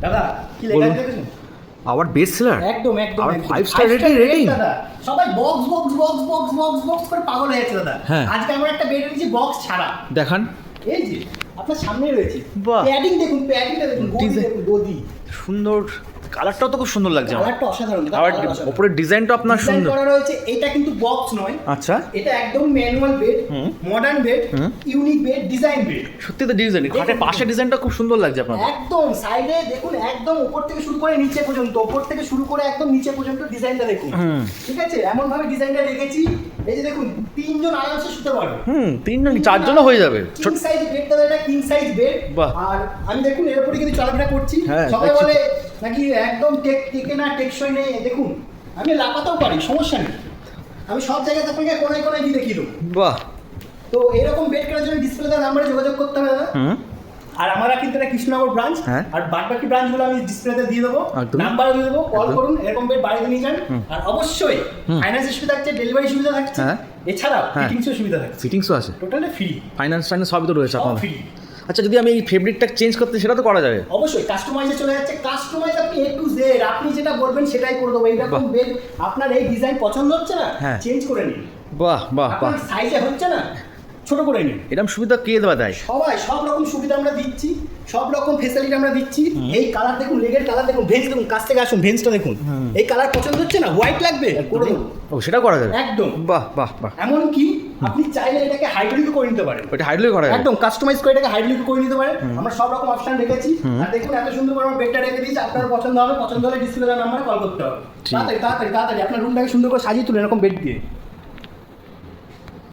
দাদা কি লেখা আছে দেখেছেন? আওয়ার বেস্ট সেলার, একদম একদম আওয়ার একদম। 5 স্টার রেটিং। দাদা সবাই box box box box box box করে পাগল হয়ে গেছে দাদা। হ্যাঁ। আজকে আমরা একটা বেড এনেছি বক্স ছাড়া। দেখান। এই যে আপনার সামনেই রয়েছে। বাহ। প্যাডিং দেখুন, প্যাডিংটা দেখুন, গদি দেখুন, গদি। সুন্দর, কালারটাও তো খুব সুন্দর লাগছে আমার। কালারটা অসাধারণ দাদা, আবার কালার অসাধারণ। উপরের ডিজাইনটা আপনার ডিজাইন সুন্দর। করা রয়েছে। এটা কিন্তু বক্স নয়, আচ্ছা, এটা একদম manual bed, modern bed, unique bed, design bed. সত্যি তো ডিজাইন, খাটের পাশে ডিজাইনটা খুব সুন্দর লাগছে আপনার। একদম সাইডে দেখুন, একদম উপর থেকে শুরু করে নিচে পর্যন্ত, উপর থেকে শুরু করে একদম নিচে পর্যন্ত ডিজাইনটা দেখুন। ঠিক আছে, এমন ভাবে ডিজাইনটা রেখেছি। এই যে দেখুন, তিনজন আরামসে শুতে পারবে। তিনজন চারজনও হয়ে যাবে। কিং সাইজ বেড দাদা, এটা কিং সাইজ বেড। বাহ। আর আমি দেখুন এর উপরে কিন্তু চলাফেরা করছি। হ্যাঁ, সবাই দেখছি। বলে নাকি একদম টেকে না, টেকসই নেই। দেখুন আমি লাফাতেও পারি, সমস্যা নেই। আমি সব জায়গায় আপনাকে কোনায় কোনায় দিয়ে দেখিয়ে দেবো। বাহ। তো এরকম বেড কেনার জন্য ডিসপ্লে দেওয়া নাম্বারে যোগাযোগ করতে হবে দাদা। আর আমরা কিন্তু এটা কৃষ্ণনগর ব্রাঞ্চ, হ্যাঁ। আর বাকি ব্রাঞ্চগুলো আমি ডিসপ্লেতে দিয়ে দেবো, একদম। নাম্বারও দিয়ে দেবো, কল একদম। করুন, এরকম বেড বাড়িতে নিয়ে যান। আর অবশ্যই ফাইন্যান্সের সুবিধা থাকছে, ডেলিভারি সুবিধা থাকছে, হ্যাঁ। এছাড়াও হ্যাঁ। ফিটিংসের সুবিধা থাকছে। ফিটিংসও আছে, টোটালি ফ্রি, ফাইন্যান্স সবই তো রয়েছে সব আপনার। ফ্রি। আচ্ছা, যদি আমি এই ফেব্রিকটা চেঞ্জ করতে, সেটা তো করা যাবে। অবশ্যই কাস্টমাইজে চলে যাচ্ছে। কাস্টমাইজ আপনি এ টু জেড, আপনি যেটা বলবেন সেটাই করে দেবো। এইরকম বেড আপনার এই ডিজাইন পছন্দ হচ্ছে না, হ্যাঁ। চেঞ্জ করে নিন। বাহ বাহ বাহ, আপনার সাইজে হচ্ছে না, ছোট করে নিন। এরকম সুবিধা কে দেওয়া দেয়? সবাই সব রকম সুবিধা আমরা দিচ্ছি, সব রকম ফেসিলিটি আমরা দিচ্ছি। এই কালার দেখুন, লেগের কালার দেখুন, ভেন্স দেখুন, কাছ থেকে আসুন, ভেন্সটা দেখুন। এই কালার পছন্দ হচ্ছে না, হোয়াইট লাগবে, করে দেবো। ও, সেটা করা যাবে একদম। বাহ বাহ বাহ। এমন কি আপনি চাইলে এটাকে হাইড্রোলিকও করে নিতে পারেন। ওটা হাইড্রোলিক করা যাবে একদম কাস্টমাইজ করে এটাকে হাইড্রোলিকও করে নিতে পারেন। আমরা সব রকম অপশন রেখেছি। আর দেখুন এত সুন্দর করে আমরা বেডটা রেখে দিয়েছি। আপনার পছন্দ হবে, পছন্দ হলে ডিসপ্লে নাম্বারে কল করতে হবে। তাড়াতাড়ি তাড়াতাড়ি তাড়াতাড়ি আপনার রুমটাকে সুন্দর করে সাজিয়ে তুলুন এরকম বেড দিয়ে।